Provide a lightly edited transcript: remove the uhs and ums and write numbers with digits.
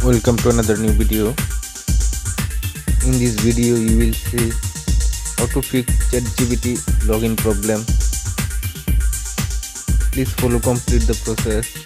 Welcome to another new video. In this video you will see how to fix ChatGPT login problem. Please follow complete the process.